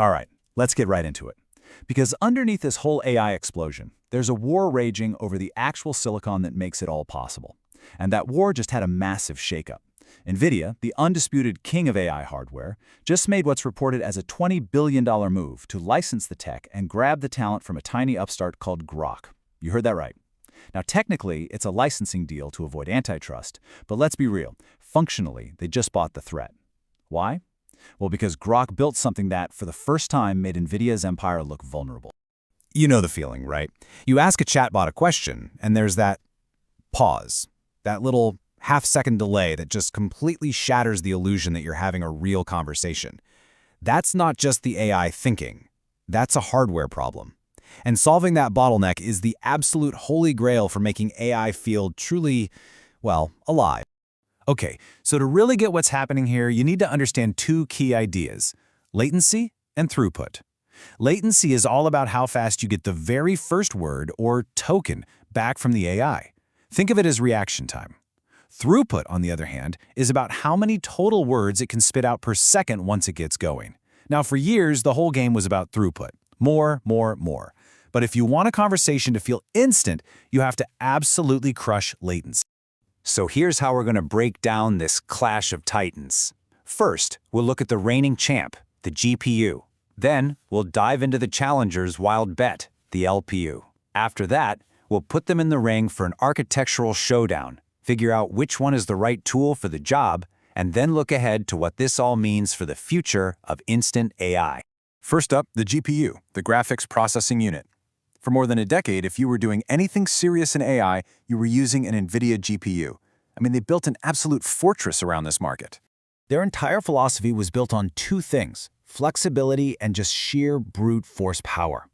All right, let's get right into it. Because underneath this whole AI explosion, there's a war raging over the actual silicon that makes it all possible. And that war just had a massive shakeup. Nvidia, the undisputed king of AI hardware, just made what's reported as a $20 billion move to license the tech and grab the talent from a tiny upstart called Groq. You heard that right. Now, technically, it's a licensing deal to avoid antitrust, but let's be real. Functionally, they just bought the threat. Why? Well, because Groq built something that, for the first time, made Nvidia's empire look vulnerable. You know the feeling, right? You ask a chatbot a question, and there's that pause, that little half-second delay that just completely shatters the illusion that you're having a real conversation. That's not just the AI thinking. That's a hardware problem. And solving that bottleneck is the absolute holy grail for making AI feel truly, well, alive. Okay, so to really get what's happening here, you need to understand two key ideas: latency and throughput. Latency is all about how fast you get the very first word or token back from the AI. Think of it as reaction time. Throughput, on the other hand, is about how many total words it can spit out per second once it gets going. Now, for years, the whole game was about throughput. More, more, more. But if you want a conversation to feel instant, you have to absolutely crush latency. So here's how we're going to break down this clash of titans. First, we'll look at the reigning champ, the GPU. Then, we'll dive into the challenger's wild bet, the LPU. After that, we'll put them in the ring for an architectural showdown, figure out which one is the right tool for the job, and then look ahead to what this all means for the future of instant AI. First up, the GPU, the graphics processing unit. For more than a decade, if you were doing anything serious in AI, you were using an Nvidia GPU. I mean, they built an absolute fortress around this market. Their entire philosophy was built on two things: flexibility and just sheer brute force power.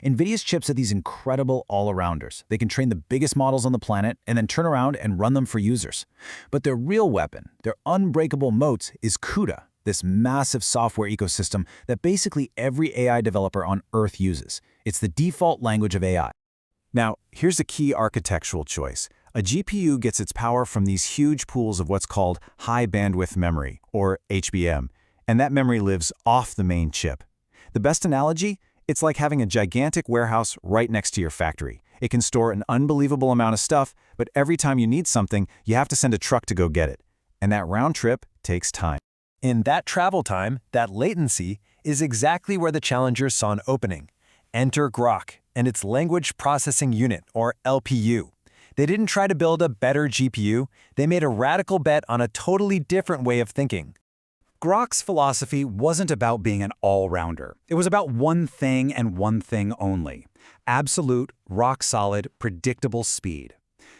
Nvidia's chips are these incredible all-arounders. They can train the biggest models on the planet and then turn around and run them for users. But their real weapon, their unbreakable moat, is CUDA, this massive software ecosystem that basically every AI developer on Earth uses. It's the default language of AI. Now, here's a key architectural choice. A GPU gets its power from these huge pools of what's called high bandwidth memory, or HBM, and that memory lives off the main chip. The best analogy? It's like having a gigantic warehouse right next to your factory. It can store an unbelievable amount of stuff, but every time you need something, you have to send a truck to go get it. And that round trip takes time. In that travel time, that latency, is exactly where the challengers saw an opening. Enter Groq and its Language Processing Unit, or LPU. They didn't try to build a better GPU, they made a radical bet on a totally different way of thinking. Groq's philosophy wasn't about being an all-rounder. It was about one thing and one thing only: absolute, rock-solid, predictable speed.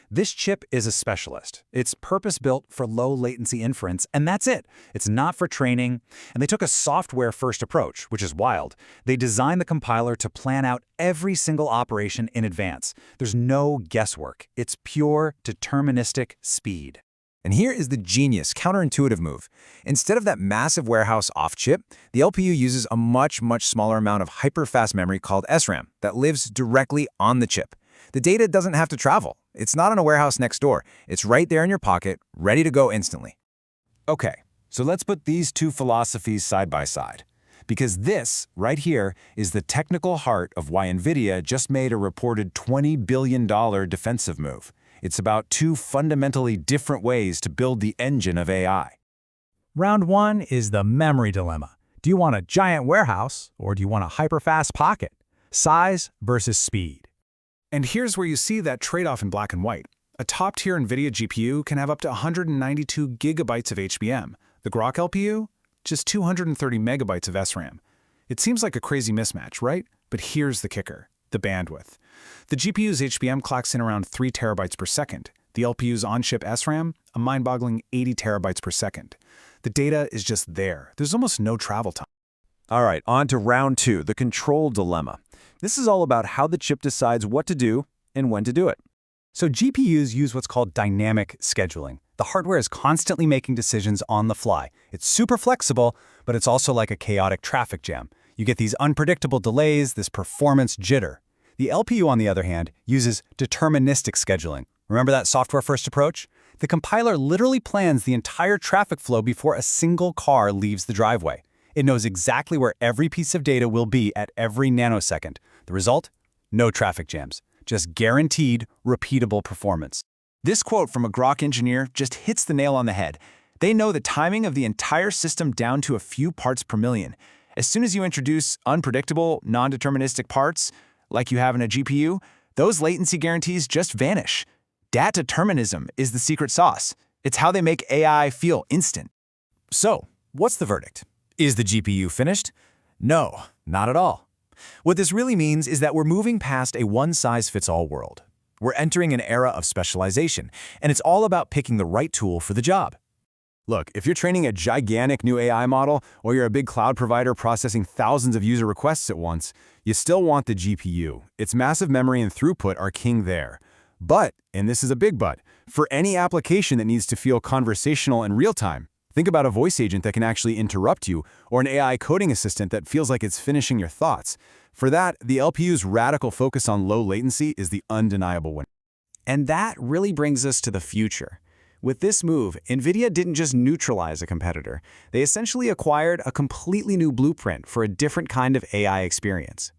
This chip is a specialist. It's purpose-built for low-latency inference, and that's it. It's not for training. And they took a software-first approach, which is wild. They designed the compiler to plan out every single operation in advance. There's no guesswork. It's pure, deterministic speed. And here is the genius, counterintuitive move. Instead of that massive warehouse off-chip, the LPU uses a much smaller amount of hyper-fast memory called SRAM that lives directly on the chip. The data doesn't have to travel. It's not in a warehouse next door. It's right there in your pocket, ready to go instantly. Okay, so let's put these two philosophies side by side. Because this, right here, is the technical heart of why Nvidia just made a reported $20 billion defensive move. It's about two fundamentally different ways to build the engine of AI. Round one is the memory dilemma. Do you want a giant warehouse, or do you want a hyper-fast pocket? Size versus speed. And here's where you see that trade-off in black and white. A top-tier Nvidia GPU can have up to 192 gigabytes of HBM. The Groq LPU? Just 230 megabytes of SRAM. It seems like a crazy mismatch, right? But here's the kicker: the bandwidth. The GPU's HBM clocks in around 3 terabytes per second. The LPU's on-chip SRAM, a mind-boggling 80 terabytes per second. The data is just there. There's almost no travel time. All right, on to round two, the control dilemma. This is all about how the chip decides what to do and when to do it. So GPUs use what's called dynamic scheduling. The hardware is constantly making decisions on the fly. It's super flexible, but it's also like a chaotic traffic jam. You get these unpredictable delays, this performance jitter. The LPU, on the other hand, uses deterministic scheduling. Remember that software-first approach? The compiler literally plans the entire traffic flow before a single car leaves the driveway. It knows exactly where every piece of data will be at every nanosecond. The result? No traffic jams, just guaranteed, repeatable performance. This quote from a Groq engineer just hits the nail on the head. They know the timing of the entire system down to a few parts per million. As soon as you introduce unpredictable, non-deterministic parts, like you have in a GPU, those latency guarantees just vanish. Dat determinism is the secret sauce. It's how they make AI feel instant. So, what's the verdict? Is the GPU finished? No, not at all. What this really means is that we're moving past a one-size-fits-all world. We're entering an era of specialization, and it's all about picking the right tool for the job. Look, if you're training a gigantic new AI model, or you're a big cloud provider processing thousands of user requests at once, you still want the GPU. Its massive memory and throughput are king there. But, and this is a big but, for any application that needs to feel conversational and real-time, think about a voice agent that can actually interrupt you, or an AI coding assistant that feels like it's finishing your thoughts. For that, the LPU's radical focus on low latency is the undeniable winner. And that really brings us to the future. With this move, Nvidia didn't just neutralize a competitor. They essentially acquired a completely new blueprint for a different kind of AI experience.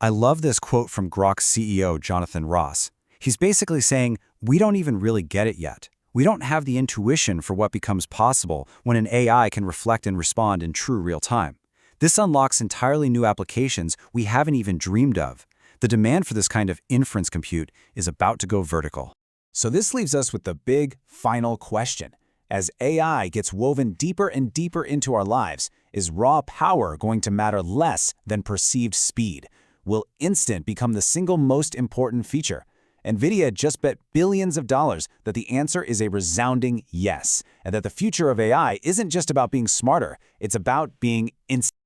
I love this quote from Groq's CEO, Jonathan Ross. He's basically saying, we don't even really get it yet. We don't have the intuition for what becomes possible when an AI can reflect and respond in true real time. This unlocks entirely new applications we haven't even dreamed of. The demand for this kind of inference compute is about to go vertical. So this leaves us with the big, final question. As AI gets woven deeper and deeper into our lives, is raw power going to matter less than perceived speed? Will instant become the single most important feature? Nvidia just bet billions of dollars that the answer is a resounding yes, and that the future of AI isn't just about being smarter, it's about being instant.